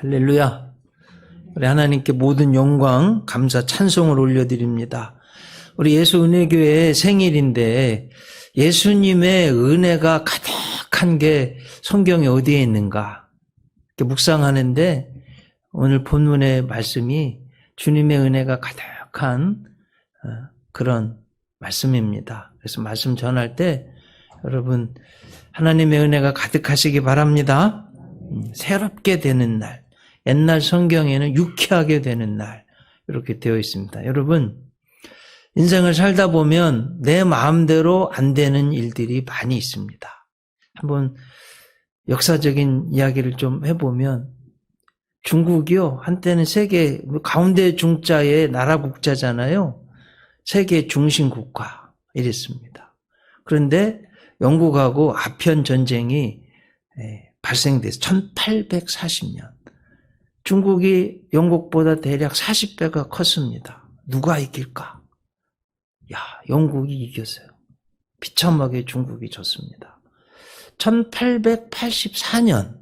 할렐루야. 우리 하나님께 모든 영광, 감사, 찬송을 올려드립니다. 우리 예수 은혜교회 생일인데 예수님의 은혜가 가득한 게 성경에 어디에 있는가? 이렇게 묵상하는데 오늘 본문의 말씀이 주님의 은혜가 가득한 그런 말씀입니다. 그래서 말씀 전할 때 여러분 하나님의 은혜가 가득하시기 바랍니다. 새롭게 되는 날, 옛날 성경에는 유쾌하게 되는 날 이렇게 되어 있습니다. 여러분 인생을 살다 보면 내 마음대로 안 되는 일들이 많이 있습니다. 한번 역사적인 이야기를 좀 해보면 중국이요 한때는 세계 가운데 중자의 나라 국자잖아요. 세계 중심 국가 이랬습니다. 그런데 영국하고 아편 전쟁이 발생돼서 1840년 중국이 영국보다 대략 40배가 컸습니다. 누가 이길까? 영국이 이겼어요. 비참하게 중국이 졌습니다. 1884년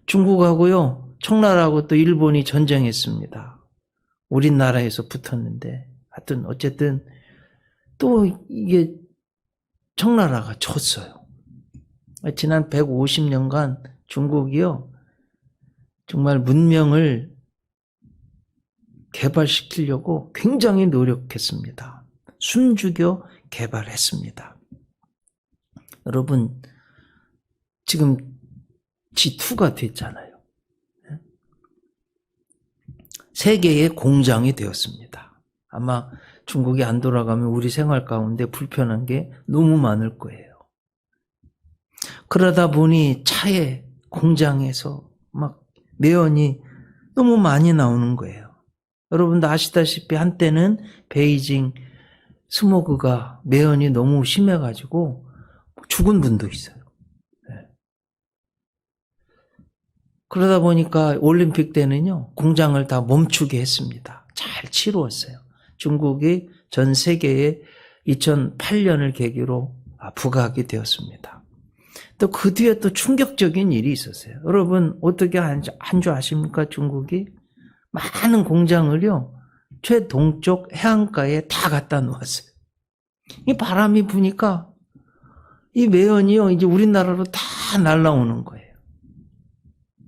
중국하고요 청나라하고 또 일본이 전쟁했습니다. 우리나라에서 붙었는데 하여튼 어쨌든 또 이게 청나라가 졌어요. 지난 150년간 중국이요 정말 문명을 개발시키려고 굉장히 노력했습니다. 숨죽여 개발했습니다. 여러분 지금 G2가 됐잖아요. 세계의 공장이 되었습니다. 아마 중국이 안 돌아가면 우리 생활 가운데 불편한 게 너무 많을 거예요. 그러다 보니 차에 공장에서 막 매연이 너무 많이 나오는 거예요. 여러분도 아시다시피 한때는 베이징 스모그가 매연이 너무 심해가지고 죽은 분도 있어요. 그러다 보니까 올림픽 때는요 공장을 다 멈추게 했습니다. 잘 치루었어요. 중국이 전 세계에 2008년을 계기로 부각이 되었습니다. 또 그 뒤에 또 충격적인 일이 있었어요. 여러분 어떻게 한 줄 아십니까? 중국이 많은 공장을요 최동쪽 해안가에 다 갖다 놓았어요. 이 바람이 부니까 이 매연이요 이제 우리나라로 다 날아오는 거예요.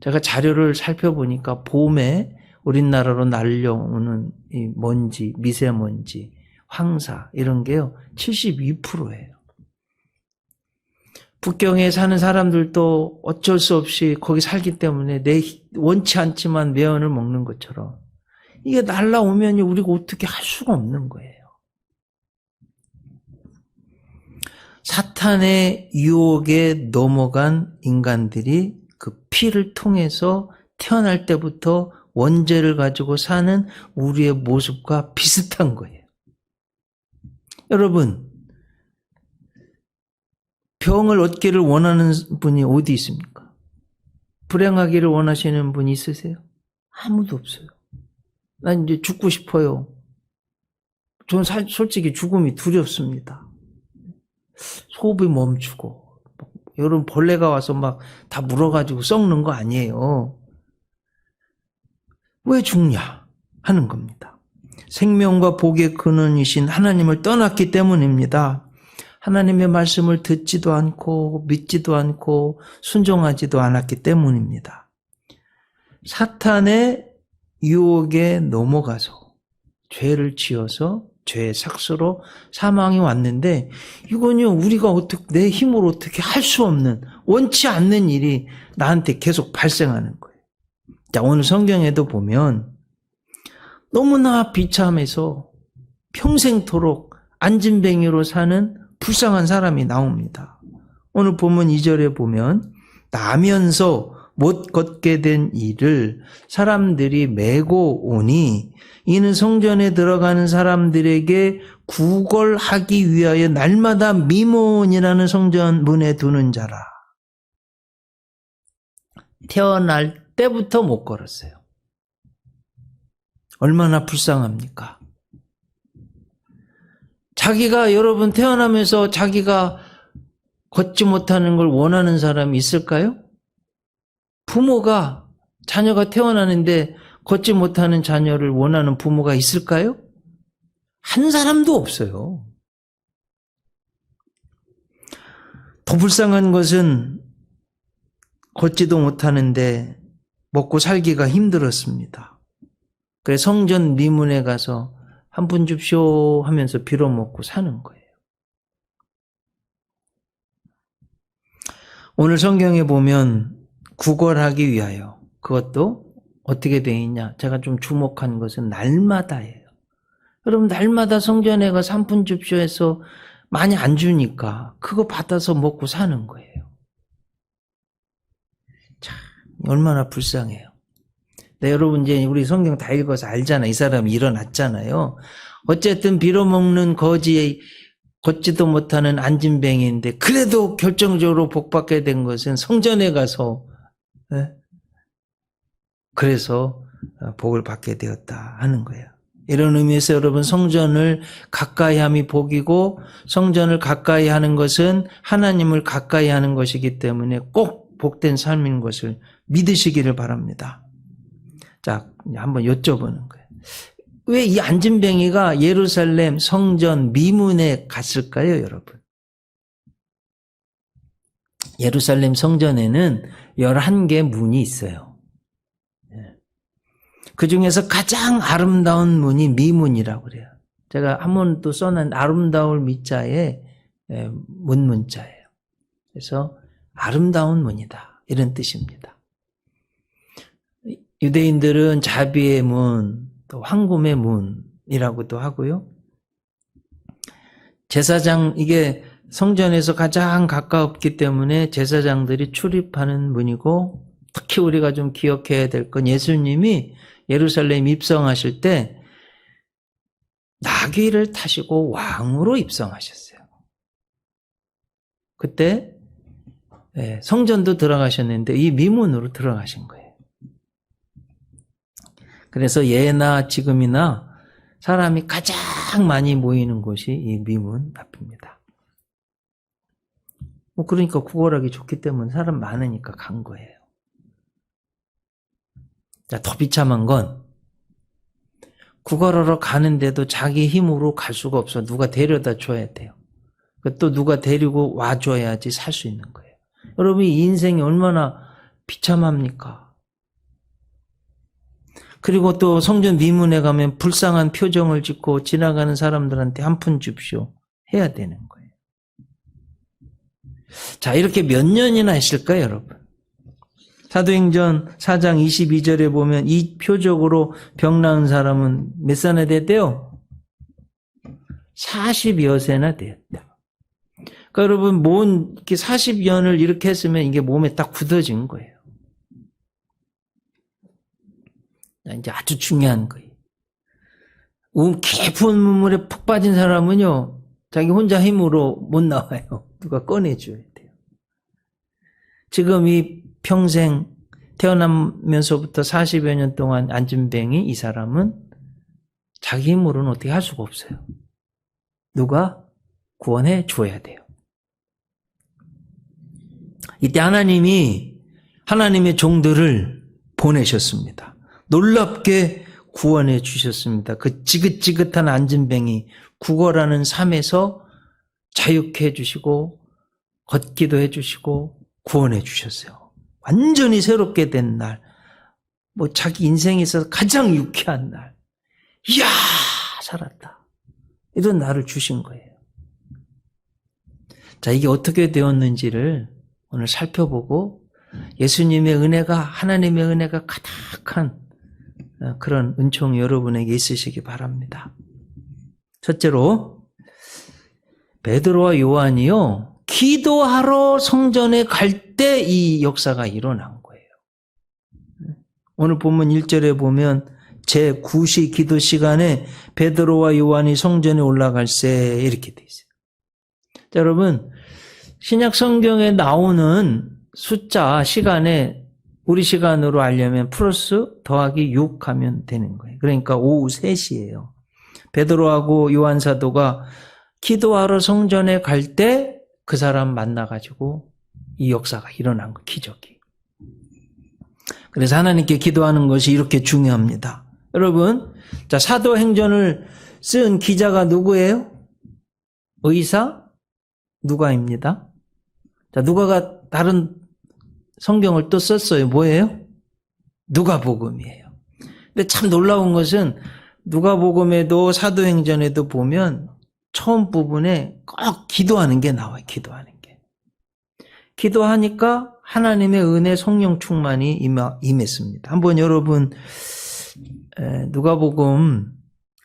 제가 자료를 살펴보니까 봄에 우리나라로 날려오는 이 먼지, 미세먼지, 황사 이런 게요 72%예요. 북경에 사는 사람들도 어쩔 수 없이 거기 살기 때문에 원치 않지만 매연을 먹는 것처럼 이게 날라오면 우리가 어떻게 할 수가 없는 거예요. 사탄의 유혹에 넘어간 인간들이 그 피를 통해서 태어날 때부터 원죄를 가지고 사는 우리의 모습과 비슷한 거예요. 여러분 병을 얻기를 원하는 분이 어디 있습니까? 불행하기를 원하시는 분이 있으세요? 아무도 없어요. 난 이제 죽고 싶어요. 저는 솔직히 죽음이 두렵습니다. 호흡이 멈추고 여러분 벌레가 와서 막 다 물어가지고 썩는 거 아니에요. 왜 죽냐 하는 겁니다. 생명과 복의 근원이신 하나님을 떠났기 때문입니다. 하나님의 말씀을 듣지도 않고 믿지도 않고 순종하지도 않았기 때문입니다. 사탄의 유혹에 넘어가서 죄를 지어서 죄의 삭스로 사망이 왔는데 이건요 우리가 내 힘으로 어떻게 할 수 없는 원치 않는 일이 나한테 계속 발생하는 거예요. 자, 오늘 성경에도 보면 너무나 비참해서 평생토록 안진뱅이로 사는 불쌍한 사람이 나옵니다. 오늘 본문 2절에 보면 나면서 못 걷게 된 이를 사람들이 메고 오니 이는 성전에 들어가는 사람들에게 구걸하기 위하여 날마다 미몬이라는 성전 문에 두는 자라. 태어날 때부터 못 걸었어요. 얼마나 불쌍합니까? 자기가 여러분 태어나면서 자기가 걷지 못하는 걸 원하는 사람이 있을까요? 부모가 자녀가 태어나는데 걷지 못하는 자녀를 원하는 부모가 있을까요? 한 사람도 없어요. 더 불쌍한 것은 걷지도 못하는데 먹고 살기가 힘들었습니다. 그래서 성전 미문에 가서 한 푼 줍쇼 하면서 빌어먹고 사는 거예요. 오늘 성경에 보면 구걸하기 위하여, 그것도 어떻게 되어 있냐? 제가 좀 주목한 것은 날마다예요. 여러분, 날마다 성전에 가서 한 푼 줍쇼 해서 많이 안 주니까 그거 받아서 먹고 사는 거예요. 참, 얼마나 불쌍해요. 네, 여러분, 이제 우리 성경 다 읽어서 알잖아요. 이 사람이 일어났잖아요. 어쨌든 빌어먹는 걷지도 못하는 안진뱅이인데, 그래도 결정적으로 복받게 된 것은 성전에 가서, 그래서 복을 받게 되었다 하는 거예요. 이런 의미에서 여러분, 성전을 가까이 함이 복이고, 성전을 가까이 하는 것은 하나님을 가까이 하는 것이기 때문에 꼭 복된 삶인 것을 믿으시기를 바랍니다. 자, 한번 여쭤보는 거예요. 왜 이 안진뱅이가 예루살렘 성전 미문에 갔을까요, 여러분? 예루살렘 성전에는 11개 문이 있어요. 그 중에서 가장 아름다운 문이 미문이라고 그래요. 제가 한 번 또 써놓은 아름다울 미자에 문자예요. 그래서 아름다운 문이다, 이런 뜻입니다. 유대인들은 자비의 문, 또 황금의 문이라고도 하고요. 제사장, 이게 성전에서 가장 가까웠기 때문에 제사장들이 출입하는 문이고, 특히 우리가 좀 기억해야 될 건 예수님이 예루살렘 입성하실 때 나귀를 타시고 왕으로 입성하셨어요. 그때 성전도 들어가셨는데 이 미문으로 들어가신 거예요. 그래서 예나 지금이나 사람이 가장 많이 모이는 곳이 이 미문 앞입니다. 그러니까 구걸하기 좋기 때문에 사람 많으니까 간 거예요. 자, 더 비참한 건 구걸하러 가는데도 자기 힘으로 갈 수가 없어. 누가 데려다 줘야 돼요. 또 누가 데리고 와줘야지 살 수 있는 거예요. 여러분, 이 인생이 얼마나 비참합니까? 그리고 또 성전 미문에 가면 불쌍한 표정을 짓고 지나가는 사람들한테 한 푼 줍쇼 해야 되는 거예요. 자, 이렇게 몇 년이나 했을까요, 여러분? 사도행전 4장 22절에 보면 이 표적으로 병 나은 사람은 몇 살나 됐대요? 40여 세나 되었다. 그러니까 여러분, 이렇게 40년을 이렇게 했으면 이게 몸에 딱 굳어진 거예요. 이제 아주 중요한 거예요. 깊은 문물에 푹 빠진 사람은요, 자기 혼자 힘으로 못 나와요. 누가 꺼내줘야 돼요. 지금 이 평생 태어나면서부터 40여 년 동안 안진뱅이 이 사람은 자기 힘으로는 어떻게 할 수가 없어요. 누가 구원해 줘야 돼요. 이때 하나님이 하나님의 종들을 보내셨습니다. 놀랍게 구원해 주셨습니다. 그 지긋지긋한 안진뱅이 구걸하는 삶에서 자유케 해주시고 걷기도 해주시고 구원해 주셨어요. 완전히 새롭게 된 날, 자기 인생에서 가장 유쾌한 날, 이야, 살았다, 이런 날을 주신 거예요. 자, 이게 어떻게 되었는지를 오늘 살펴보고 예수님의 은혜가, 하나님의 은혜가 가득한 그런 은총이 여러분에게 있으시기 바랍니다. 첫째로, 베드로와 요한이요, 기도하러 성전에 갈 때 이 역사가 일어난 거예요. 오늘 본문 1절에 보면 제9시 기도 시간에 베드로와 요한이 성전에 올라갈세, 이렇게 돼 있어요. 자, 여러분, 신약 성경에 나오는 숫자 시간에 우리 시간으로 알려면 플러스 더하기 6 하면 되는 거예요. 그러니까 오후 3시예요. 베드로하고 요한 사도가 기도하러 성전에 갈 때 그 사람 만나가지고 이 역사가 일어난 거, 기적이. 그래서 하나님께 기도하는 것이 이렇게 중요합니다. 여러분, 자, 사도행전을 쓴 기자가 누구예요? 의사? 누가입니다. 자, 누가가 다른 성경을 또 썼어요. 뭐예요? 누가복음이에요. 근데 참 놀라운 것은 누가복음에도 사도행전에도 보면 처음 부분에 꼭 기도하는 게 나와요. 기도하는 게. 기도하니까 하나님의 은혜 성령 충만이 임했습니다. 한번 여러분 누가복음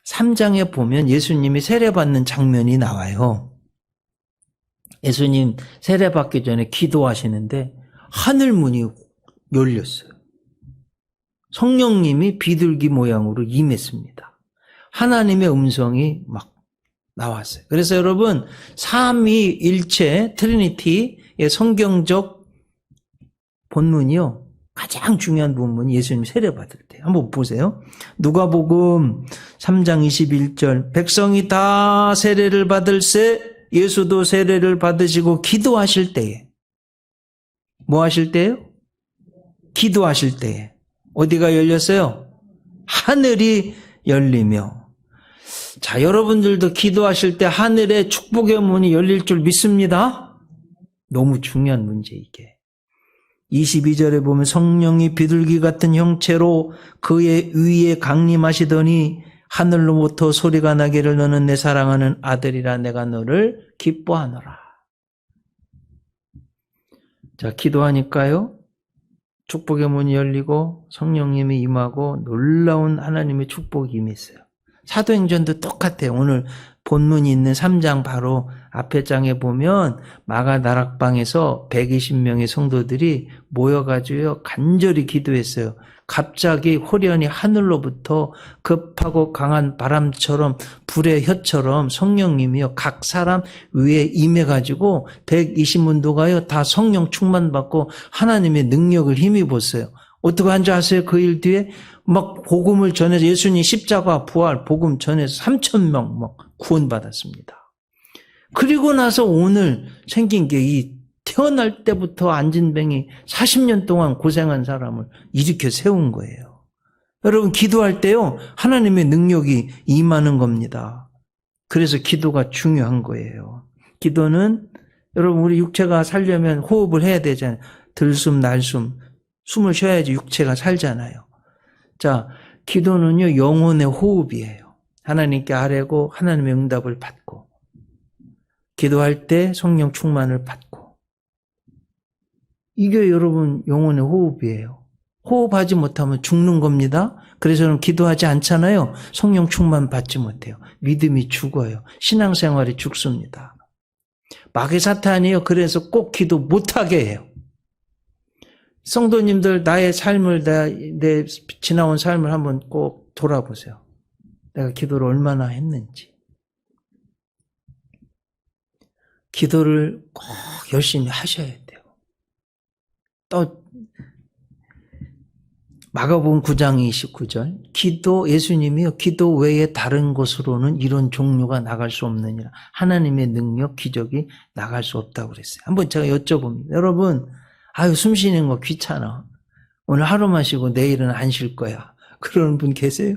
3장에 보면 예수님이 세례받는 장면이 나와요. 예수님 세례받기 전에 기도하시는데 하늘문이 열렸어요. 성령님이 비둘기 모양으로 임했습니다. 하나님의 음성이 막 나왔어요. 그래서 여러분 삼위일체 트리니티의 성경적 본문이요. 가장 중요한 본문이 예수님 세례받을 때. 한번 보세요. 누가복음 3장 21절 백성이 다 세례를 받을세 예수도 세례를 받으시고 기도하실 때에 뭐 하실 때요? 기도하실 때에 어디가 열렸어요? 하늘이 열리며. 자, 여러분들도 기도하실 때 하늘에 축복의 문이 열릴 줄 믿습니다. 너무 중요한 문제 이게. 22절에 보면 성령이 비둘기 같은 형체로 그의 위에 강림하시더니 하늘로부터 소리가 나기를 너는 내 사랑하는 아들이라 내가 너를 기뻐하노라. 자, 기도하니까요. 축복의 문이 열리고 성령님이 임하고 놀라운 하나님의 축복이 임했어요. 사도행전도 똑같아요. 오늘 본문이 있는 3장 바로 앞에 장에 보면 마가 다락방에서 120명의 성도들이 모여가지고 간절히 기도했어요. 갑자기 호련히 하늘로부터 급하고 강한 바람처럼 불의 혀처럼 성령님이요 각 사람 위에 임해가지고 120문도가요 다 성령 충만받고 하나님의 능력을 힘입었어요. 어떻게 한지 아세요? 그 일 뒤에 막 복음을 전해서 예수님 십자가 부활 복음 전해서 3,000명 막 구원받았습니다. 그리고 나서 오늘 생긴 게 이 태어날 때부터 안진뱅이 40년 동안 고생한 사람을 일으켜 세운 거예요. 여러분 기도할 때요 하나님의 능력이 임하는 겁니다. 그래서 기도가 중요한 거예요. 기도는 여러분 우리 육체가 살려면 호흡을 해야 되잖아요. 들숨 날숨 숨을 쉬어야지 육체가 살잖아요. 자, 기도는요 영혼의 호흡이에요. 하나님께 아뢰고 하나님의 응답을 받고 기도할 때 성령 충만을 받고 이게 여러분 영혼의 호흡이에요. 호흡하지 못하면 죽는 겁니다. 그래서 저는 기도하지 않잖아요. 성령 충만 받지 못해요. 믿음이 죽어요. 신앙생활이 죽습니다. 마귀 사탄이요. 그래서 꼭 기도 못하게 해요. 성도님들 나의 삶을 내 지나온 삶을 한번 꼭 돌아보세요. 내가 기도를 얼마나 했는지. 기도를 꼭 열심히 하셔야 돼요. 또 마가복음 9장 29절 기도 예수님이요 기도 외에 다른 곳으로는 이런 종류가 나갈 수 없느니라. 하나님의 능력 기적이 나갈 수 없다고 그랬어요. 한번 제가 여쭤봅니다. 여러분 숨 쉬는 거 귀찮아. 오늘 하루만 쉬고 내일은 안 쉴 거야. 그러는 분 계세요?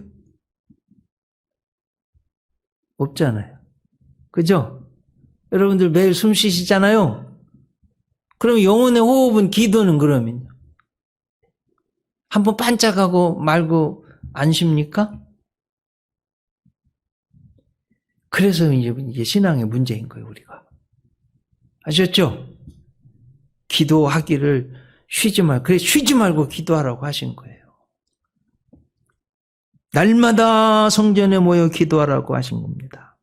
없잖아요. 그죠? 여러분들 매일 숨 쉬시잖아요. 그럼 영혼의 호흡은 기도는 그러면요. 한번 반짝하고 말고 안 쉽니까? 그래서 이제 신앙의 문제인 거예요, 우리가. 아셨죠? 기도하기를 그래 쉬지 말고 기도하라고 하신 거예요. 날마다 성전에 모여 기도하라고 하신 겁니다.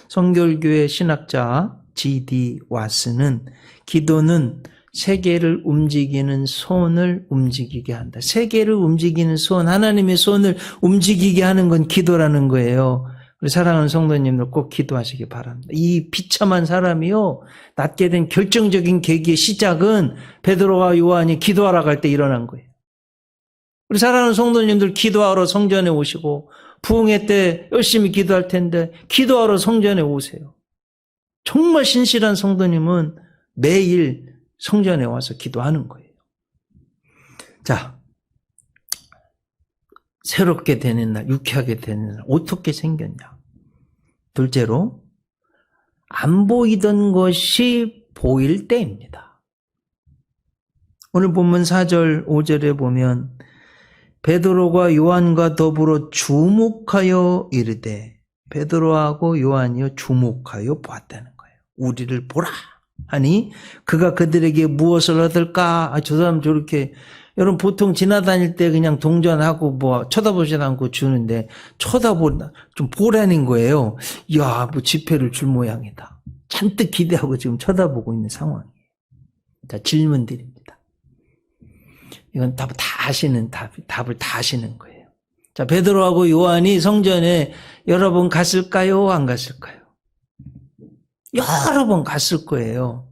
성결교회 신학자 G.D. 와스는 기도는 세계를 움직이는 손을 움직이게 한다. 세계를 움직이는 손, 하나님의 손을 움직이게 하는 건 기도라는 거예요. 우리 사랑하는 성도님들 꼭 기도하시기 바랍니다. 이 비참한 사람이요, 낳게 된 결정적인 계기의 시작은 베드로와 요한이 기도하러 갈 때 일어난 거예요. 우리 사랑하는 성도님들 기도하러 성전에 오시고 부흥회 때 열심히 기도할 텐데 기도하러 성전에 오세요. 정말 신실한 성도님은 매일 성전에 와서 기도하는 거예요. 자, 새롭게 되는 날, 유쾌하게 되는 날 어떻게 생겼냐. 둘째로 안 보이던 것이 보일 때입니다. 오늘 본문 4절 5절에 보면 베드로가 요한과 더불어 주목하여 이르되, 베드로하고 요한이요 주목하여 보았다는 거예요. 우리를 보라 하니 그가 그들에게 무엇을 얻을까? 저 사람 저렇게, 여러분 보통 지나다닐 때 그냥 동전하고 뭐 쳐다보지 않고 주는데 좀 보라는 거예요. 이야, 뭐 지폐를 줄 모양이다. 잔뜩 기대하고 지금 쳐다보고 있는 상황이에요. 자, 질문 드립니다. 이건 답을 다 아시는 거예요. 자, 베드로하고 요한이 성전에 여러 번 갔을까요? 안 갔을까요? 여러 번 갔을 거예요.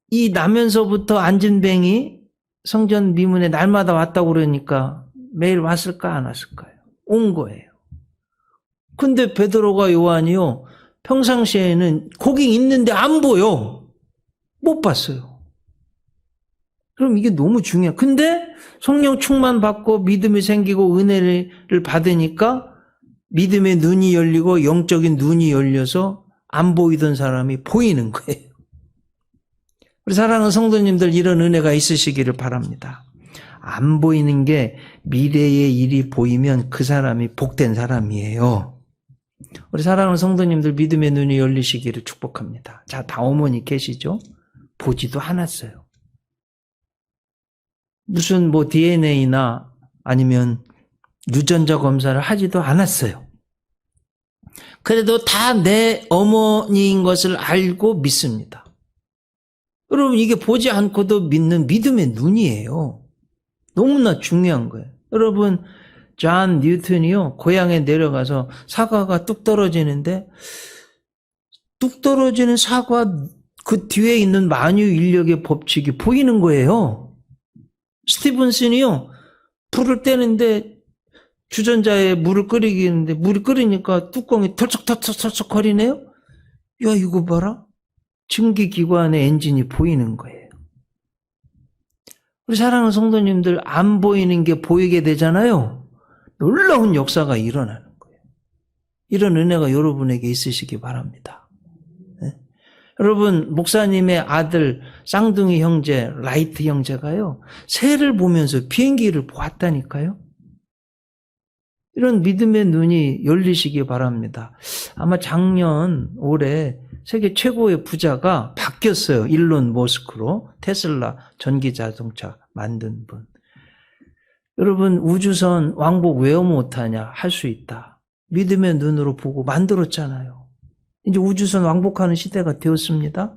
이 나면서부터 안진뱅이 성전 미문에 날마다 왔다고 그러니까 매일 왔을까 안 왔을까요? 온 거예요. 근데 베드로가 요한이요, 평상시에는 거기 있는데 안 보여. 못 봤어요. 그럼 이게 너무 중요해요. 근데 성령 충만 받고 믿음이 생기고 은혜를 받으니까 믿음의 눈이 열리고 영적인 눈이 열려서 안 보이던 사람이 보이는 거예요. 우리 사랑하는 성도님들, 이런 은혜가 있으시기를 바랍니다. 안 보이는 게 미래의 일이 보이면 그 사람이 복된 사람이에요. 우리 사랑하는 성도님들, 믿음의 눈이 열리시기를 축복합니다. 자, 다 어머니 계시죠? 보지도 않았어요. 무슨 뭐 DNA나 아니면 유전자 검사를 하지도 않았어요. 그래도 다 내 어머니인 것을 알고 믿습니다. 여러분, 이게 보지 않고도 믿는 믿음의 눈이에요. 너무나 중요한 거예요. 여러분, 존 뉴턴이요, 고향에 내려가서 사과가 뚝 떨어지는데, 뚝 떨어지는 사과 그 뒤에 있는 만유 인력의 법칙이 보이는 거예요. 스티븐슨이요, 불을 떼는데 주전자에 물을 끓이는데 물이 끓이니까 뚜껑이 털썩털썩 거리네요. 야, 이거 봐라. 증기기관의 엔진이 보이는 거예요. 우리 사랑하는 성도님들, 안 보이는 게 보이게 되잖아요. 놀라운 역사가 일어나는 거예요. 이런 은혜가 여러분에게 있으시기 바랍니다. 네? 여러분, 목사님의 아들 쌍둥이 형제 라이트 형제가요, 새를 보면서 비행기를 보았다니까요. 이런 믿음의 눈이 열리시기 바랍니다. 아마 작년 올해 세계 최고의 부자가 바뀌었어요. 일론 머스크로. 테슬라 전기자동차 만든 분. 여러분, 우주선 왕복 왜 못하냐? 할 수 있다. 믿음의 눈으로 보고 만들었잖아요. 이제 우주선 왕복하는 시대가 되었습니다.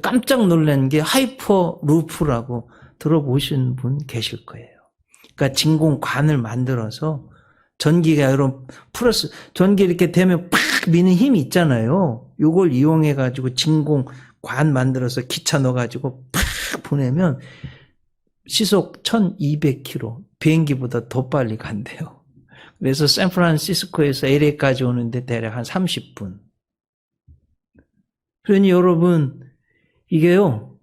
깜짝 놀란 게 하이퍼루프라고 들어보신 분 계실 거예요. 그러니까 진공관을 만들어서 전기가, 여러분, 플러스 전기 이렇게 되면 팍 미는 힘이 있잖아요. 요걸 이용해 가지고 진공관 만들어서 기차 넣어 가지고 팍 보내면 시속 1200km, 비행기보다 더 빨리 간대요. 그래서 샌프란시스코에서 LA까지 오는데 대략 한 30분. 그러니 여러분, 이게요,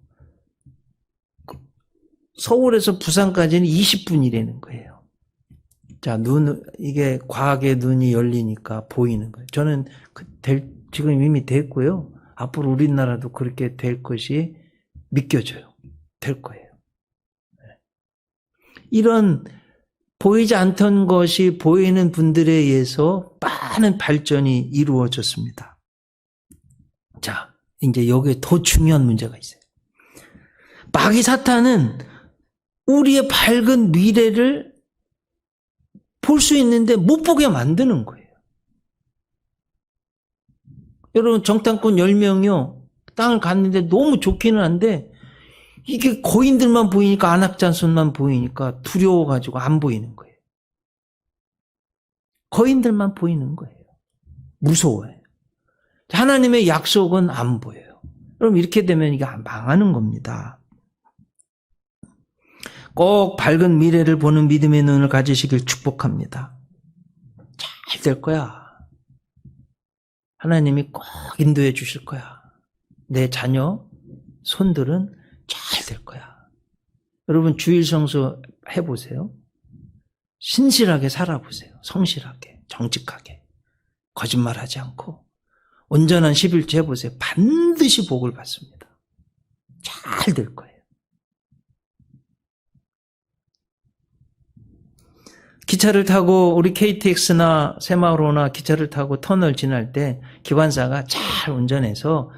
서울에서 부산까지는 20분이라는 거예요. 자, 이게 과학의 눈이 열리니까 보이는 거예요. 저는 지금 이미 됐고요. 앞으로 우리나라도 그렇게 될 것이 믿겨져요. 될 거예요. 이런 보이지 않던 것이 보이는 분들에 의해서 많은 발전이 이루어졌습니다. 자, 이제 여기에 더 중요한 문제가 있어요. 마귀 사탄은 우리의 밝은 미래를 볼 수 있는데 못 보게 만드는 거예요. 여러분, 정탐꾼 10명이요. 땅을 갔는데 너무 좋기는 한데 이게 거인들만 보이니까, 안악잔손만 보이니까 두려워가지고 안 보이는 거예요. 거인들만 보이는 거예요. 무서워요. 하나님의 약속은 안 보여요. 그럼 이렇게 되면 이게 망하는 겁니다. 꼭 밝은 미래를 보는 믿음의 눈을 가지시길 축복합니다. 잘 될 거야. 하나님이 꼭 인도해 주실 거야. 내 자녀, 손들은 잘 될 거야. 여러분, 주일 성수 해보세요. 신실하게 살아보세요. 성실하게, 정직하게, 거짓말하지 않고 온전한 11조 해보세요. 반드시 복을 받습니다. 잘 될 거예요. 기차를 타고 우리 KTX나 새마을호나 기차를 타고 터널 지날 때 기관사가 잘 운전해서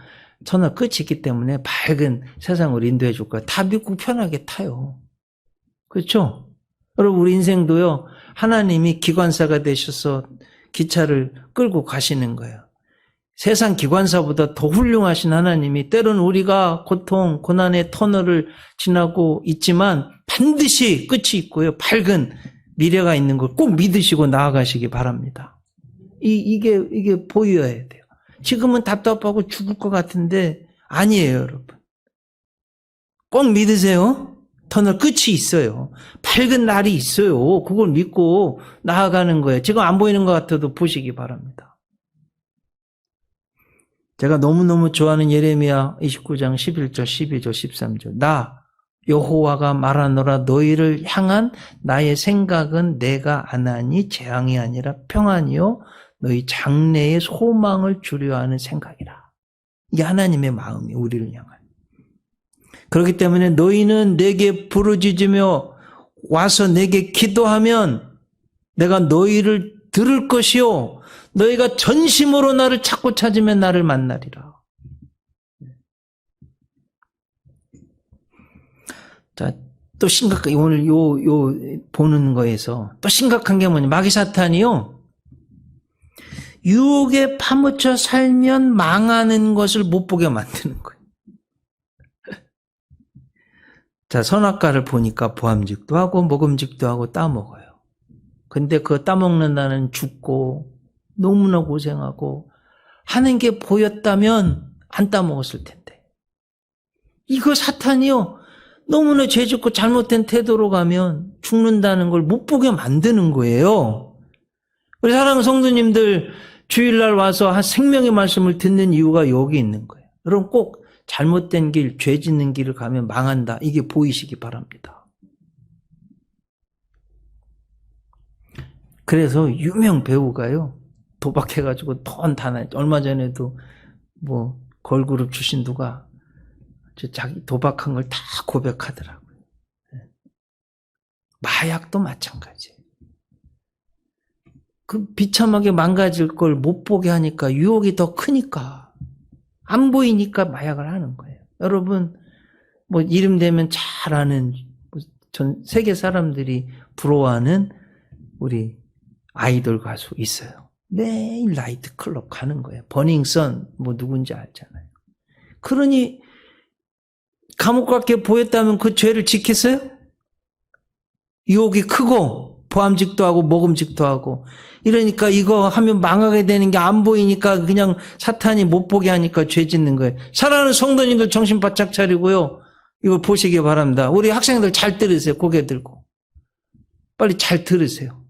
터널 끝이 있기 때문에 밝은 세상을 인도해 줄 거예요. 다 믿고 편하게 타요. 그렇죠? 여러분 우리 인생도요. 하나님이 기관사가 되셔서 기차를 끌고 가시는 거예요. 세상 기관사보다 더 훌륭하신 하나님이 때로는 우리가 고통, 고난의 터널을 지나고 있지만 반드시 끝이 있고요. 밝은 미래가 있는 걸 꼭 믿으시고 나아가시기 바랍니다. 이게 보여야 돼요. 지금은 답답하고 죽을 것 같은데 아니에요, 여러분. 꼭 믿으세요. 터널 끝이 있어요. 밝은 날이 있어요. 그걸 믿고 나아가는 거예요. 지금 안 보이는 것 같아도 보시기 바랍니다. 제가 너무너무 좋아하는 예레미야 29장 11절, 12절, 13절. 나 여호와가 말하노라 너희를 향한 나의 생각은 내가 안하니 재앙이 아니라 평안이요 너희 장래의 소망을 주려 하는 생각이라. 이게 하나님의 마음이 우리를 향한. 그렇기 때문에 너희는 내게 부르짖으며 와서 내게 기도하면 내가 너희를 들을 것이요 너희가 전심으로 나를 찾고 찾으면 나를 만나리라. 자, 또 심각한, 오늘 보는 거에서 또 심각한 게 뭐냐. 마귀 사탄이요. 유혹에 파묻혀 살면 망하는 것을 못 보게 만드는 거예요. 자, 선악과를 보니까 보암직도 하고 먹음직도 하고 따먹어요. 근데 그거 따먹는다는 죽고 너무나 고생하고 하는 게 보였다면 안 따먹었을 텐데. 이거 사탄이요. 너무나 죄짓고 잘못된 태도로 가면 죽는다는 걸 못 보게 만드는 거예요. 우리 사랑하는 성도님들 주일날 와서 생명의 말씀을 듣는 이유가 여기 있는 거예요. 여러분 꼭 잘못된 길, 죄 짓는 길을 가면 망한다. 이게 보이시기 바랍니다. 그래서 유명 배우가요. 도박해가지고 돈 다 나. 얼마 전에도 뭐 걸그룹 출신 누가 자기 도박한 걸 다 고백하더라고요. 마약도 마찬가지예요. 그 비참하게 망가질 걸 못 보게 하니까 유혹이 더 크니까 안 보이니까 마약을 하는 거예요. 여러분 뭐 이름 되면 잘 아는 전 세계 사람들이 부러워하는 우리 아이돌 가수 있어요. 매일 나이트클럽 가는 거예요. 버닝썬 뭐 누군지 알잖아요. 그러니 감옥 같게 보였다면 그 죄를 지켰어요? 유혹이 크고 보암직도 하고 먹음직도 하고 이러니까 이거 하면 망하게 되는 게 안 보이니까 그냥 사탄이 못 보게 하니까 죄 짓는 거예요. 사랑하는 성도님들 정신 바짝 차리고요. 이거 보시기 바랍니다. 우리 학생들 잘 들으세요. 고개 들고. 빨리 잘 들으세요.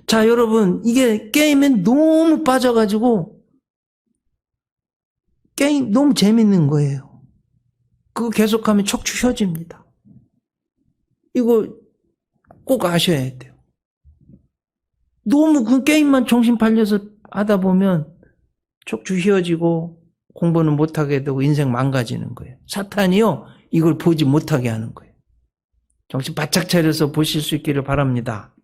자, 여러분 이게 게임에 너무 빠져가지고 게임 너무 재밌는 거예요. 그거 계속하면 척추 휘어집니다. 이거 꼭 아셔야 돼요. 너무 그 게임만 정신 팔려서 하다 보면 척추 휘어지고 공부는 못하게 되고 인생 망가지는 거예요. 사탄이요. 이걸 보지 못하게 하는 거예요. 정신 바짝 차려서 보실 수 있기를 바랍니다.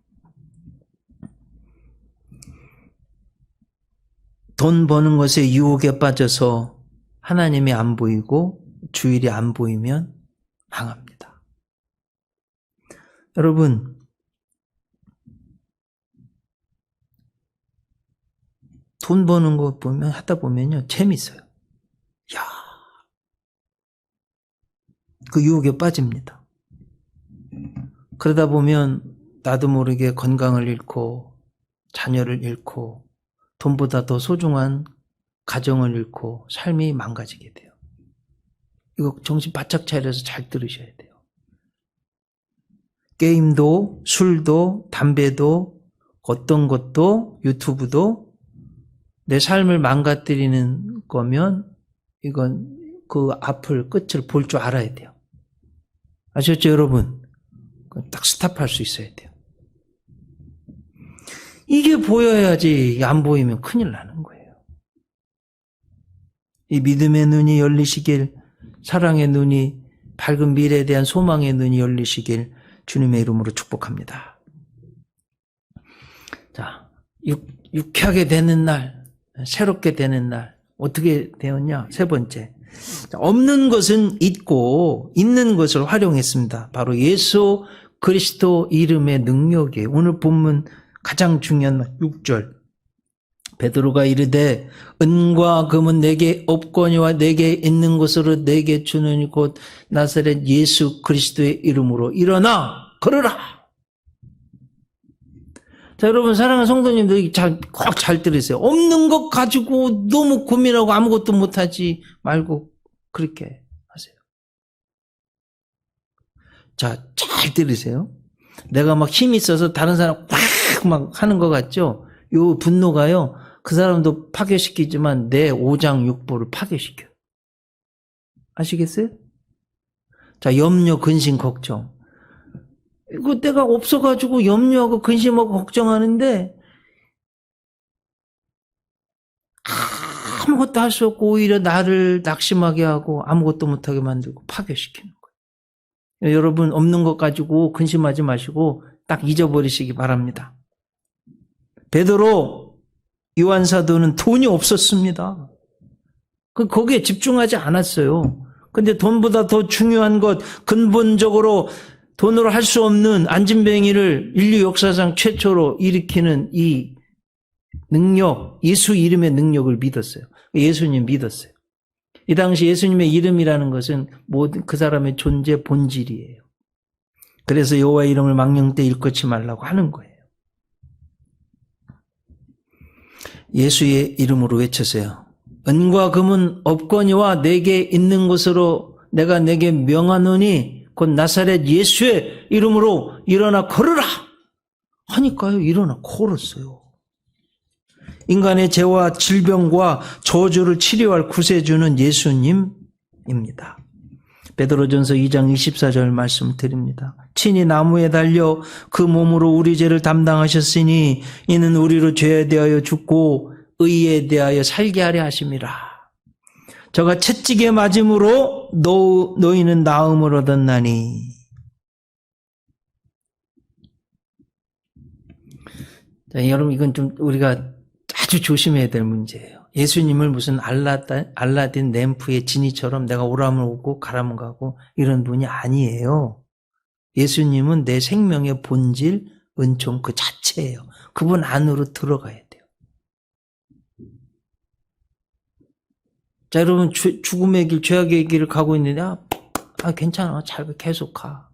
돈 버는 것에 유혹에 빠져서 하나님이 안 보이고 주일이 안 보이면 망합니다. 여러분, 돈 버는 거 보면 하다 보면요 재밌어요. 야, 그 유혹에 빠집니다. 그러다 보면 나도 모르게 건강을 잃고 자녀를 잃고 돈보다 더 소중한 가정을 잃고 삶이 망가지게 돼요. 이거 정신 바짝 차려서 잘 들으셔야 돼요. 게임도 술도 담배도 어떤 것도 유튜브도 내 삶을 망가뜨리는 거면 이건 그 앞을 끝을 볼 줄 알아야 돼요. 아셨죠 여러분? 딱 스탑할 수 있어야 돼요. 이게 보여야지. 안 보이면 큰일 나는 거예요. 이 믿음의 눈이 열리시길, 사랑의 눈이, 밝은 미래에 대한 소망의 눈이 열리시길 주님의 이름으로 축복합니다. 자, 유쾌하게 되는 날, 새롭게 되는 날, 어떻게 되었냐? 세 번째. 없는 것은 있고 있는 것을 활용했습니다. 바로 예수 그리스도 이름의 능력이에요. 오늘 본문 가장 중요한 6절. 베드로가 이르되 은과 금은 내게 없거니와 내게 있는 것으로 내게 주느니 곧 나사렛 예수 그리스도의 이름으로 일어나 걸으라. 자, 여러분 사랑하는 성도님들 꼭 잘 들으세요. 없는 것 가지고 너무 고민하고 아무것도 못하지 말고 그렇게 하세요. 자, 잘 들으세요. 내가 막 힘이 있어서 다른 사람 막 하는 것 같죠? 요 분노가요, 그 사람도 파괴시키지만 내 오장육부를 파괴시켜요. 아시겠어요? 자, 염려, 근심, 걱정. 이거 내가 없어가지고 염려하고 근심하고 걱정하는데 아무것도 할 수 없고 오히려 나를 낙심하게 하고 아무것도 못하게 만들고 파괴시키는 거예요. 여러분 없는 것 가지고 근심하지 마시고 딱 잊어버리시기 바랍니다. 베드로, 요한 사도는 돈이 없었습니다. 거기에 집중하지 않았어요. 근데 돈보다 더 중요한 것, 근본적으로 돈으로 할 수 없는 안진뱅이를 인류 역사상 최초로 일으키는 이 능력, 예수 이름의 능력을 믿었어요. 예수님 믿었어요. 이 당시 예수님의 이름이라는 것은 모든 그 사람의 존재 본질이에요. 그래서 여호와의 이름을 망령 때 일컫지 말라고 하는 거예요. 예수의 이름으로 외쳤어요. 은과 금은 없거니와 내게 있는 것으로 내가 내게 명하노니 곧 나사렛 예수의 이름으로 일어나 걸으라 하니까요, 일어나 걸었어요. 인간의 죄와 질병과 저주를 치료할 구세주는 예수님입니다. 베드로전서 2장 24절 말씀 드립니다. 친히 나무에 달려 그 몸으로 우리 죄를 담당하셨으니 이는 우리로 죄에 대하여 죽고 의에 대하여 살게 하려 하심이라. 저가 채찍에 맞음으로 너희는 나음을 얻었나니. 자, 여러분 이건 좀 우리가 아주 조심해야 될 문제예요. 예수님을 무슨 알라딘 램프의 지니처럼 내가 오라면 오고 가라면 가고 이런 분이 아니에요. 예수님은 내 생명의 본질, 은총 그 자체예요. 그분 안으로 들어가야 돼요. 자, 여러분 죽음의 길, 죄악의 길을 가고 있는데 괜찮아, 잘 계속 가.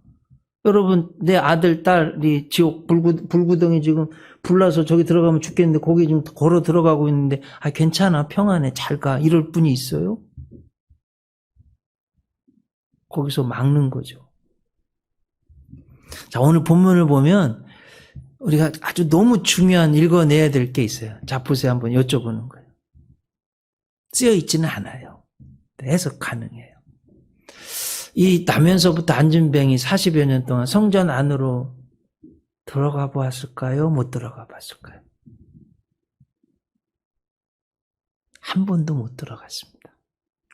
여러분 내 아들, 딸이 지옥 불구덩이 지금 불나서 저기 들어가면 죽겠는데 거기 지금 걸어 들어가고 있는데 괜찮아, 평안해, 잘 가, 이럴 분이 있어요? 거기서 막는 거죠. 자, 오늘 본문을 보면 우리가 아주 너무 중요한 읽어내야 될 게 있어요. 자, 보세요. 한번 여쭤보는 거예요. 쓰여 있지는 않아요. 해석 가능해요. 이 나면서부터 안진뱅이 40여 년 동안 성전 안으로 들어가 보았을까요? 못 들어가 봤을까요? 한 번도 못 들어갔습니다.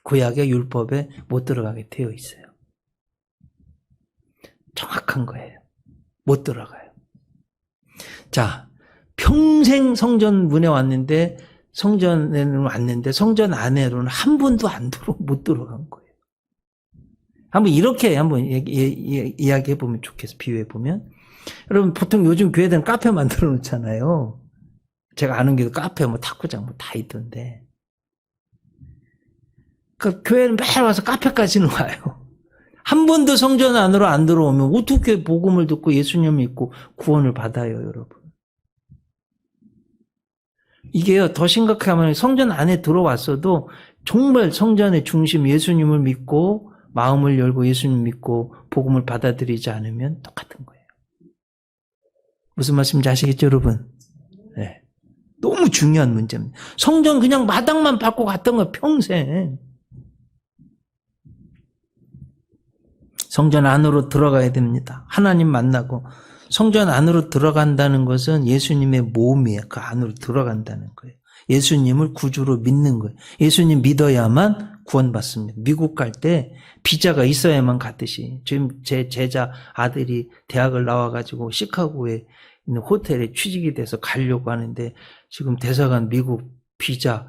구약의 율법에 못 들어가게 되어 있어요. 정확한 거예요. 못 들어가요. 자, 평생 성전 문에 왔는데 성전에는 왔는데 성전 안으로는 한 번도 못 들어간 거예요. 한번 이렇게 한번 이야기해 보면 좋겠어요. 비유해 보면. 여러분 보통 요즘 교회들은 카페 만들어 놓잖아요. 제가 아는 게 카페 뭐 탁구장 뭐 다 있던데. 그러니까 교회는 매일 와서 카페까지는 와요. 한 번도 성전 안으로 안 들어오면 어떻게 복음을 듣고 예수님을 믿고 구원을 받아요, 여러분. 이게요, 더 심각하면 성전 안에 들어왔어도 정말 성전의 중심 예수님을 믿고 마음을 열고 예수님 믿고 복음을 받아들이지 않으면 똑같은 거예요. 무슨 말씀인지 아시겠죠, 여러분? 네. 너무 중요한 문제입니다. 성전 그냥 마당만 밟고 갔던 거예요, 평생. 성전 안으로 들어가야 됩니다. 하나님 만나고 성전 안으로 들어간다는 것은 예수님의 몸이에요. 그 안으로 들어간다는 거예요. 예수님을 구주로 믿는 거예요. 예수님 믿어야만 구원받습니다. 미국 갈 때 비자가 있어야만 갔듯이 지금 제 제자 아들이 대학을 나와가지고 시카고에 있는 호텔에 취직이 돼서 가려고 하는데 지금 대사관 미국 비자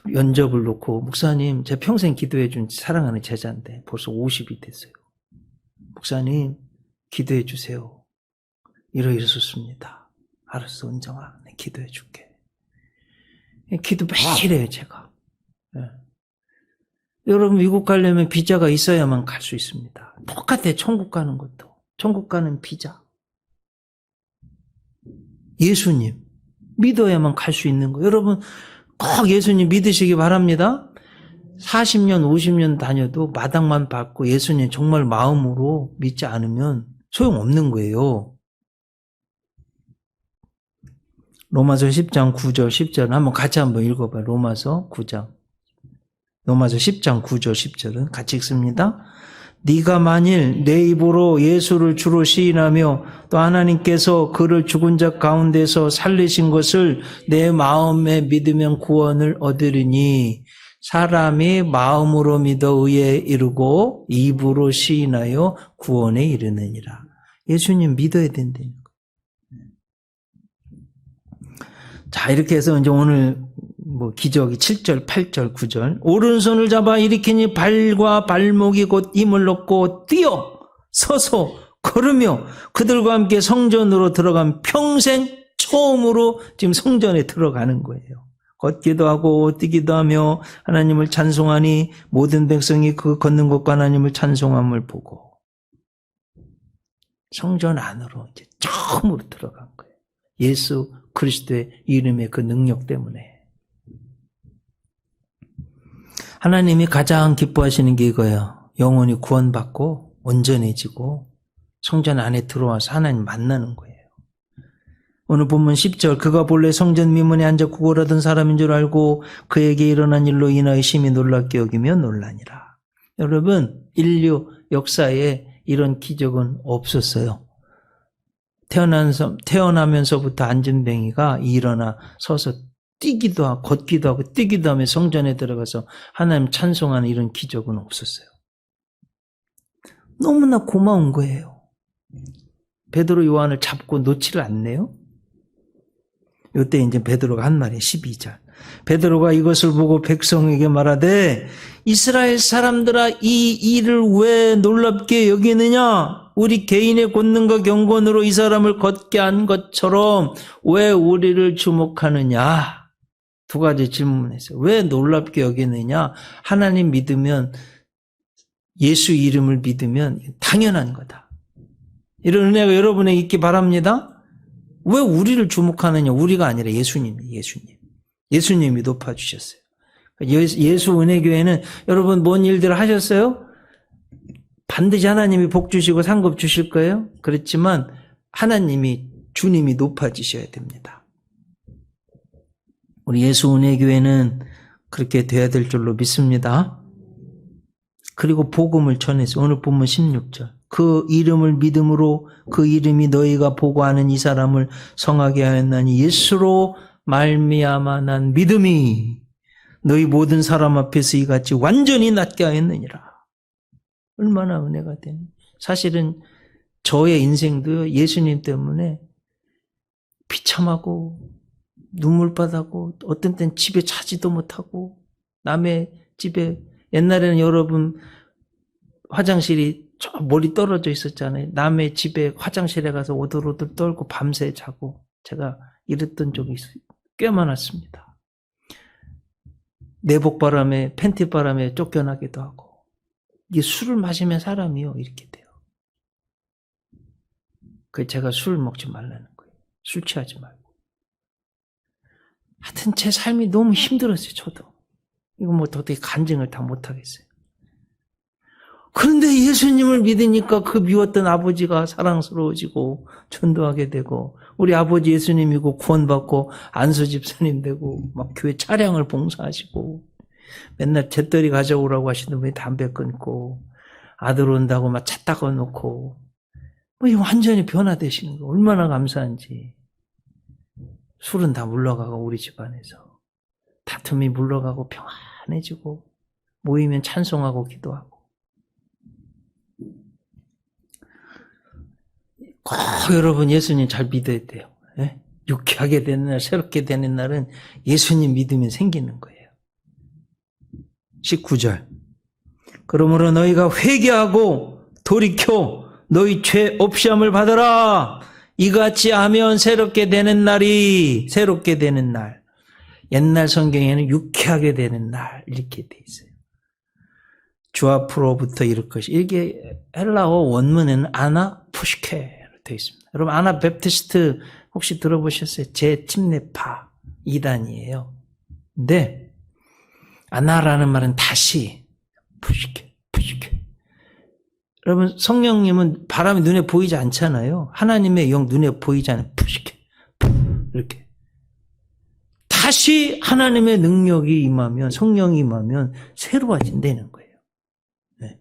면접을 놓고 목사님 제 평생 기도해 준 사랑하는 제자인데 벌써 50이 됐어요. 목사님 기도해 주세요. 이러셨습니다. 알았어 은정아 내 기도해 줄게. 기도 매일 해요 제가. 네. 여러분 미국 가려면 비자가 있어야만 갈 수 있습니다. 똑같아요. 천국 가는 것도. 천국 가는 비자. 예수님 믿어야만 갈 수 있는 거예요. 여러분 꼭 예수님 믿으시기 바랍니다. 40년 50년 다녀도 마당만 밟고 예수님 정말 마음으로 믿지 않으면 소용없는 거예요. 로마서 10장 9절 10절 한번 같이 한번 읽어봐요. 로마서 9장. 로마서 10장 9절 10절은 같이 읽습니다. 네가 만일 내 입으로 예수를 주로 시인하며 또 하나님께서 그를 죽은 자 가운데서 살리신 것을 내 마음에 믿으면 구원을 얻으리니 사람이 마음으로 믿어 의에 이르고 입으로 시인하여 구원에 이르느니라. 예수님 믿어야 된다는 거예요. 자, 이렇게 해서 이제 오늘 기저귀 7절, 8절, 9절. 오른손을 잡아 일으키니 발과 발목이 곧 힘을 얻고 뛰어 서서 걸으며 그들과 함께 성전으로 들어간 평생 처음으로 지금 성전에 들어가는 거예요. 걷기도 하고 뛰기도 하며 하나님을 찬송하니 모든 백성이 그 걷는 것과 하나님을 찬송함을 보고 성전 안으로 이제 처음으로 들어간 거예요. 예수 그리스도의 이름의 그 능력 때문에. 하나님이 가장 기뻐하시는 게 이거예요. 영혼이 구원받고 온전해지고 성전 안에 들어와서 하나님 만나는 거예요. 오늘 본문 10절 그가 본래 성전 미문에 앉아 구걸하던 사람인 줄 알고 그에게 일어난 일로 인하여 심히 놀랍게 여기며 놀라니라. 여러분 인류 역사에 이런 기적은 없었어요. 태어나면서부터 안진뱅이가 일어나 서서 뛰기도 하고 걷기도 하고 뛰기도 하며 성전에 들어가서 하나님 찬송하는 이런 기적은 없었어요. 너무나 고마운 거예요. 베드로 요한을 잡고 놓지를 않네요. 이때 이제 베드로가 한 말이에요. 12절. 베드로가 이것을 보고 백성에게 말하되 이스라엘 사람들아 이 일을 왜 놀랍게 여기느냐? 우리 개인의 권능과 경건으로 이 사람을 걷게 한 것처럼 왜 우리를 주목하느냐? 두 가지 질문했어요. 왜 놀랍게 여기느냐? 하나님 믿으면 예수 이름을 믿으면 당연한 거다. 이런 은혜가 여러분에게 있기 바랍니다. 왜 우리를 주목하느냐? 우리가 아니라 예수님이 예수님이 높아주셨어요. 예수 은혜교회는 여러분 뭔 일들을 하셨어요? 반드시 하나님이 복 주시고 상급 주실 거예요. 그렇지만 하나님이 주님이 높아지셔야 됩니다. 우리 예수 은혜교회는 그렇게 돼야 될 줄로 믿습니다. 그리고 복음을 전했어요. 오늘 본문 16절. 그 이름을 믿음으로 그 이름이 너희가 보고 아는 이 사람을 성하게 하였나니 예수로 말미암아 난 믿음이 너희 모든 사람 앞에서 이같이 완전히 낫게 하였느니라. 얼마나 은혜가 되니. 사실은 저의 인생도 예수님 때문에 비참하고 눈물바다고 어떤 땐 집에 자지도 못하고 남의 집에 옛날에는 여러분 화장실이 저 멀리 떨어져 있었잖아요. 남의 집에 화장실에 가서 오들오들 떨고 밤새 자고 제가 이랬던 적이 꽤 많았습니다. 내복바람에 팬티바람에 쫓겨나기도 하고. 이게 술을 마시면 사람이요 이렇게 돼요. 그래서 제가 술 먹지 말라는 거예요. 술 취하지 말고. 하여튼 제 삶이 너무 힘들었어요. 저도. 이거 뭐 어떻게 간증을 다 못하겠어요. 그런데 예수님을 믿으니까 그 미웠던 아버지가 사랑스러워지고 전도하게 되고 우리 아버지 예수님이고 구원받고 안수 집사님 되고 막 교회 차량을 봉사하시고 맨날 재떨이 가져오라고 하시는 분이 담배 끊고 아들 온다고 막 차 닦아 놓고 완전히 변화되시는 거 얼마나 감사한지. 술은 다 물러가고 우리 집안에서 다툼이 물러가고 평안해지고 모이면 찬송하고 기도하고. 꼭 여러분 예수님 잘 믿어야 돼요. 예? 유쾌하게 되는 날, 새롭게 되는 날은 예수님 믿으면 생기는 거예요. 19절. 그러므로 너희가 회개하고 돌이켜 너희 죄 없이함을 받아라. 이같이 하면 새롭게 되는 날이, 새롭게 되는 날. 옛날 성경에는 유쾌하게 되는 날 이렇게 돼 있어요. 주 앞으로부터 이럴 것이. 이게 헬라어 원문에는 아나 푸시케로 되어 있습니다. 여러분 아나 베프티스트 혹시 들어보셨어요? 제 침례파 이단이에요. 근데 아나라는 말은 다시 푸시케. 여러분 성령님은 바람이 눈에 보이지 않잖아요. 하나님의 영 눈에 보이지 않아요. 푸시케 이렇게. 다시 하나님의 능력이 임하면, 성령이 임하면 새로워진다는 거예요. 네.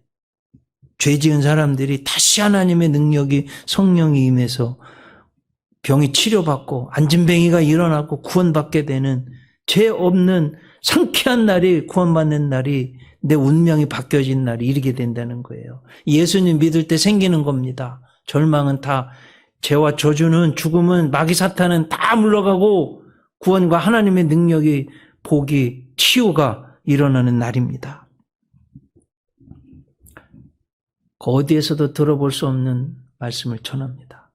죄 지은 사람들이 다시 하나님의 능력이, 성령이 임해서 병이 치료받고 안진뱅이가 일어나고 구원받게 되는, 죄 없는 상쾌한 날이, 구원받는 날이, 내 운명이 바뀌어진 날이 이르게 된다는 거예요. 예수님 믿을 때 생기는 겁니다. 절망은 다, 죄와 저주는, 죽음은, 마귀 사탄은 다 물러가고 구원과 하나님의 능력이, 복이, 치유가 일어나는 날입니다. 어디에서도 들어볼 수 없는 말씀을 전합니다.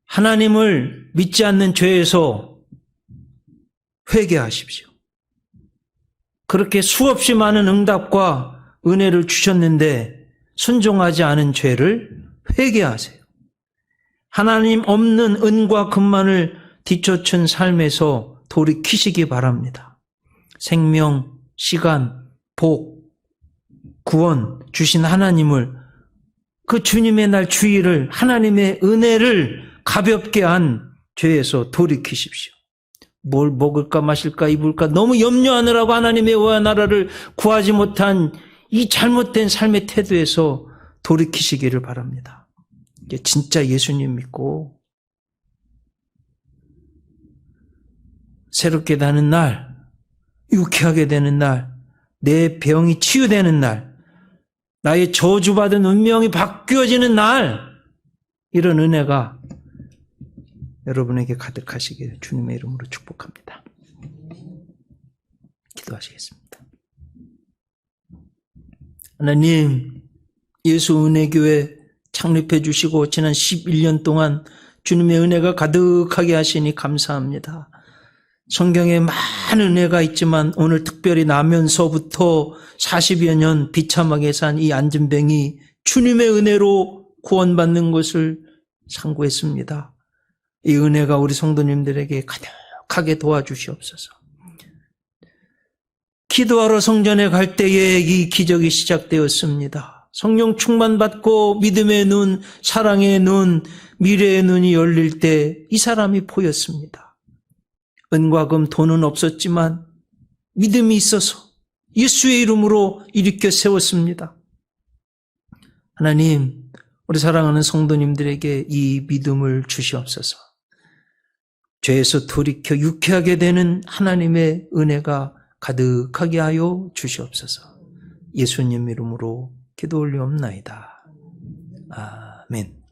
하나님을 믿지 않는 죄에서 회개하십시오. 그렇게 수없이 많은 응답과 은혜를 주셨는데 순종하지 않은 죄를 회개하세요. 하나님 없는 은과 금만을 뒤쫓은 삶에서 돌이키시기 바랍니다. 생명, 시간, 복, 구원 주신 하나님을, 그 주님의 날 주일을, 하나님의 은혜를 가볍게 한 죄에서 돌이키십시오. 뭘 먹을까 마실까 입을까 너무 염려하느라고 하나님의 의와 나라를 구하지 못한 이 잘못된 삶의 태도에서 돌이키시기를 바랍니다. 이제 진짜 예수님 믿고 새롭게 되는 날, 유쾌하게 되는 날, 내 병이 치유되는 날, 나의 저주받은 운명이 바뀌어지는 날, 이런 은혜가 여러분에게 가득하시기를 주님의 이름으로 축복합니다. 기도하시겠습니다. 하나님, 예수 은혜교회 창립해 주시고 지난 11년 동안 주님의 은혜가 가득하게 하시니 감사합니다. 성경에 많은 은혜가 있지만 오늘 특별히 나면서부터 40여 년 비참하게 산 이 안진뱅이 주님의 은혜로 구원받는 것을 상고했습니다. 이 은혜가 우리 성도님들에게 가득하게 도와주시옵소서. 기도하러 성전에 갈 때에 이 기적이 시작되었습니다. 성령 충만받고 믿음의 눈, 사랑의 눈, 미래의 눈이 열릴 때 이 사람이 보였습니다. 은과 금 돈은 없었지만 믿음이 있어서 예수의 이름으로 일으켜 세웠습니다. 하나님, 우리 사랑하는 성도님들에게 이 믿음을 주시옵소서. 죄에서 돌이켜 유쾌하게 되는 하나님의 은혜가 가득하게 하여 주시옵소서. 예수님 이름으로 기도 올리옵나이다. 아멘.